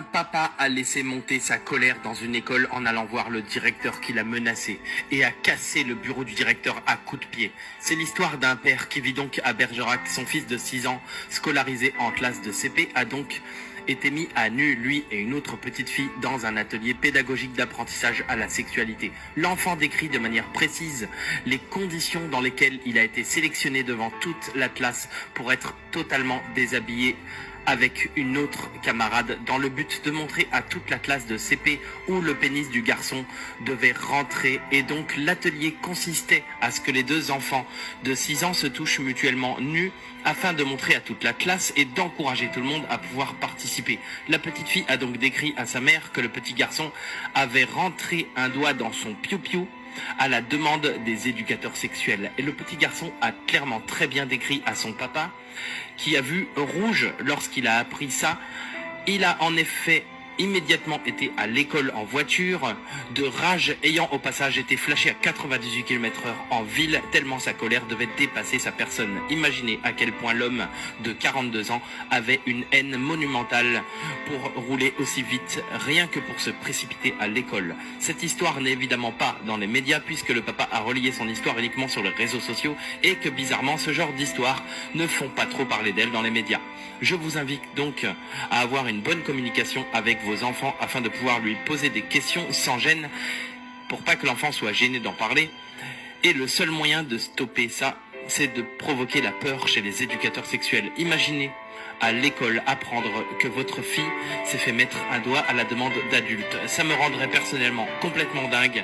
papa a laissé monter sa colère dans une école en allant voir le directeur qui l'a menacé et a cassé le bureau du directeur à coups de pied. C'est l'histoire d'un père qui vit donc à Bergerac. Son fils de 6 ans, scolarisé en classe de CP, a donc été mis à nu, lui et une autre petite fille, dans un atelier pédagogique d'apprentissage à la sexualité. L'enfant décrit de manière précise les conditions dans lesquelles il a été sélectionné devant toute la classe pour être totalement déshabillé avec une autre camarade dans le but de montrer à toute la classe de CP où le pénis du garçon devait rentrer, et donc l'atelier consistait à ce que les deux enfants de 6 ans se touchent mutuellement nus afin de montrer à toute la classe et d'encourager tout le monde à pouvoir participer. La petite fille a donc décrit à sa mère que le petit garçon avait rentré un doigt dans son piou-piou à la demande des éducateurs sexuels. Et le petit garçon a clairement très bien décrit à son papa, qui a vu rouge lorsqu'il a appris ça. Il a en effet immédiatement été à l'école en voiture, de rage, ayant au passage été flashé à 98 km/h en ville, tellement sa colère devait dépasser sa personne. Imaginez à quel point l'homme de 42 ans avait une haine monumentale pour rouler aussi vite, rien que pour se précipiter à l'école. Cette histoire n'est évidemment pas dans les médias, puisque le papa a relié son histoire uniquement sur les réseaux sociaux, et que bizarrement ce genre d'histoires ne font pas trop parler d'elle dans les médias. Je vous invite donc à avoir une bonne communication avec vos enfants afin de pouvoir lui poser des questions sans gêne, pour pas que l'enfant soit gêné d'en parler. Et le seul moyen de stopper ça, c'est de provoquer la peur chez les éducateurs sexuels. Imaginez à l'école apprendre que votre fille s'est fait mettre un doigt à la demande d'adultes. Ça me rendrait personnellement complètement dingue,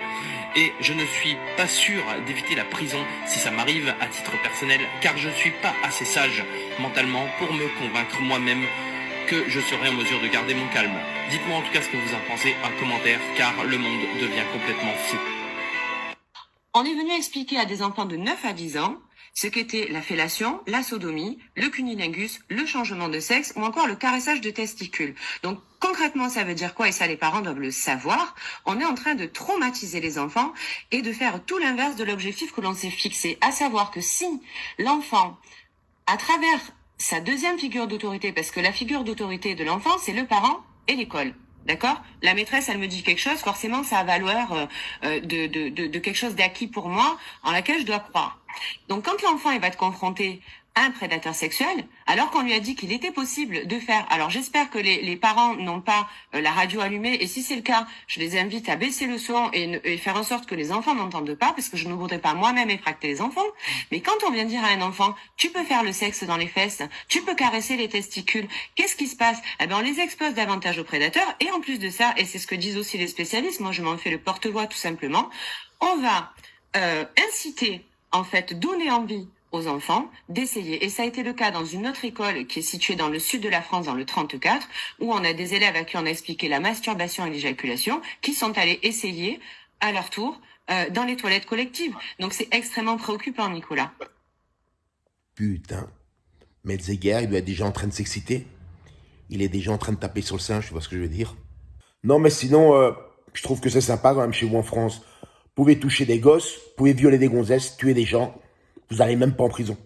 et je ne suis pas sûr d'éviter la prison si ça m'arrive à titre personnel, car je ne suis pas assez sage mentalement pour me convaincre moi-même que je serai en mesure de garder mon calme. Dites-moi en tout cas ce que vous en pensez en commentaire, car le monde devient complètement fou. On est venu expliquer à des enfants de 9 à 10 ans ce qu'était la fellation, la sodomie, le cunnilingus, le changement de sexe ou encore le caressage de testicules. Donc concrètement, ça veut dire quoi, et ça les parents doivent le savoir. On est en train de traumatiser les enfants et de faire tout l'inverse de l'objectif que l'on s'est fixé, à savoir que si l'enfant, à travers sa deuxième figure d'autorité, parce que la figure d'autorité de l'enfant, c'est le parent et l'école. D'accord? La maîtresse, elle me dit quelque chose, forcément, ça a valeur de quelque chose d'acquis pour moi, en laquelle je dois croire. Donc, quand l'enfant, il va être confronté à un prédateur sexuel, alors qu'on lui a dit qu'il était possible de faire... Alors, j'espère que les parents n'ont pas la radio allumée, et si c'est le cas, je les invite à baisser le son et faire en sorte que les enfants n'entendent pas, parce que je ne voudrais pas moi-même effracter les enfants. Mais quand on vient dire à un enfant, tu peux faire le sexe dans les fesses, tu peux caresser les testicules, qu'est-ce qui se passe? Eh ben, on les expose davantage aux prédateurs, et en plus de ça, et c'est ce que disent aussi les spécialistes, moi je m'en fais le porte-voix tout simplement, on va inciter, en fait, donner envie aux enfants d'essayer. Et ça a été le cas dans une autre école qui est située dans le sud de la France, dans le 34, où on a des élèves à qui on a expliqué la masturbation et l'éjaculation, qui sont allés essayer, à leur tour, dans les toilettes collectives. Donc c'est extrêmement préoccupant, Nicolas. Putain. Metzeger, il doit être déjà en train de s'exciter. Il est déjà en train de taper sur le sein, tu vois ce que je veux dire. Non, mais sinon, je trouve que c'est sympa quand même chez vous en France. Vous pouvez toucher des gosses, vous pouvez violer des gonzesses, tuer des gens. Vous n'allez même pas en prison.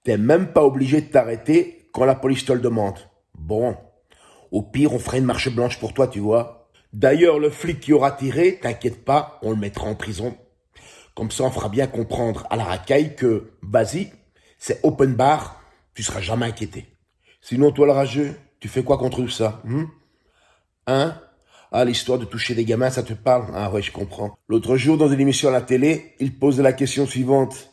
T'es même pas obligé de t'arrêter quand la police te le demande. Bon, au pire, on fera une marche blanche pour toi, tu vois. D'ailleurs, le flic qui aura tiré, t'inquiète pas, on le mettra en prison. Comme ça, on fera bien comprendre à la racaille que, vas-y, c'est open bar, tu seras jamais inquiété. Sinon, toi, le rageux, tu fais quoi contre tout ça, Hein? Ah, l'histoire de toucher des gamins, ça te parle? Ah ouais, je comprends. L'autre jour, dans une émission à la télé, il posait la question suivante.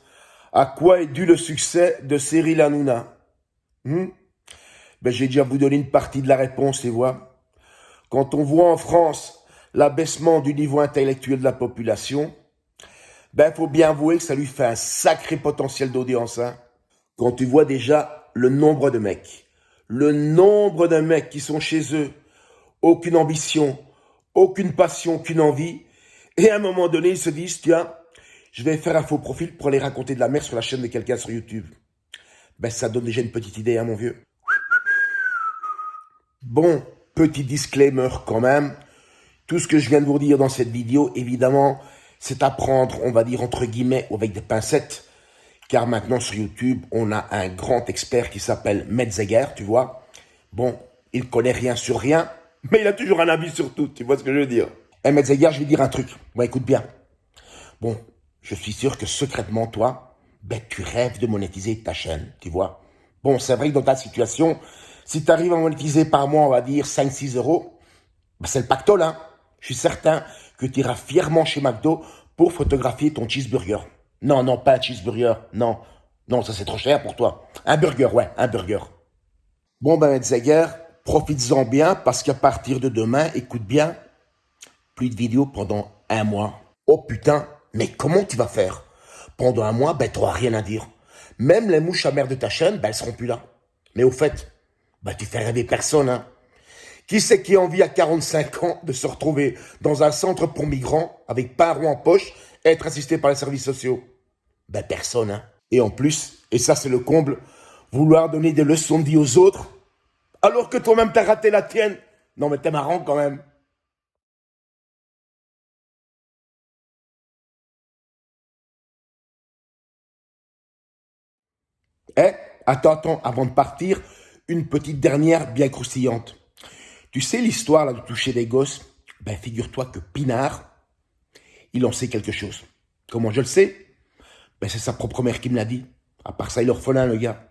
À quoi est dû le succès de Cyril Hanouna? Ben, j'ai déjà vous donné une partie de la réponse, les voix. Quand on voit en France l'abaissement du niveau intellectuel de la population, ben, faut bien avouer que ça lui fait un sacré potentiel d'audience, hein. Quand tu vois déjà le nombre de mecs qui sont chez eux, aucune ambition, aucune passion, aucune envie, et à un moment donné, ils se disent, tiens, je vais faire un faux profil pour aller raconter de la merde sur la chaîne de quelqu'un sur YouTube. Ben, ça donne déjà une petite idée, hein, mon vieux. Bon, petit disclaimer quand même. Tout ce que je viens de vous dire dans cette vidéo, évidemment, c'est à prendre, on va dire, entre guillemets, avec des pincettes. Car maintenant, sur YouTube, on a un grand expert qui s'appelle Metzeger, tu vois. Bon, il connaît rien sur rien, Mais il a toujours un avis sur tout, tu vois ce que je veux dire. Eh, Metzeger, je vais dire un truc. Bon, écoute bien. Bon, je suis sûr que secrètement, toi, ben, tu rêves de monétiser ta chaîne, tu vois. Bon, c'est vrai que dans ta situation, si tu arrives à monétiser par mois, on va dire 5-6 euros, ben, c'est le pactole, hein. Je suis certain que tu iras fièrement chez McDo pour photographier ton cheeseburger. Non, non, pas un cheeseburger, non. Non, ça c'est trop cher pour toi. Un burger, ouais, un burger. Bon, ben, Metzeger, profites-en bien parce qu'à partir de demain, écoute bien, plus de vidéos pendant un mois. Oh putain, mais comment tu vas faire? Pendant un mois, ben t'auras rien à dire. Même les mouches à mère de ta chaîne, ben elles seront plus là. Mais au fait, ben tu fais rêver personne, hein. Qui c'est qui a envie à 45 ans de se retrouver dans un centre pour migrants avec pas un rond en poche et être assisté par les services sociaux? Ben personne, hein. Et en plus, et ça c'est le comble, vouloir donner des leçons de vie aux autres alors que toi-même t'as raté la tienne. Non mais t'es marrant quand même. Eh, attends, avant de partir, une petite dernière bien croustillante. Tu sais l'histoire là de toucher des gosses? Ben figure-toi que Pinard, il en sait quelque chose. Comment je le sais? Ben c'est sa propre mère qui me l'a dit. À part ça, il est orphelin le gars.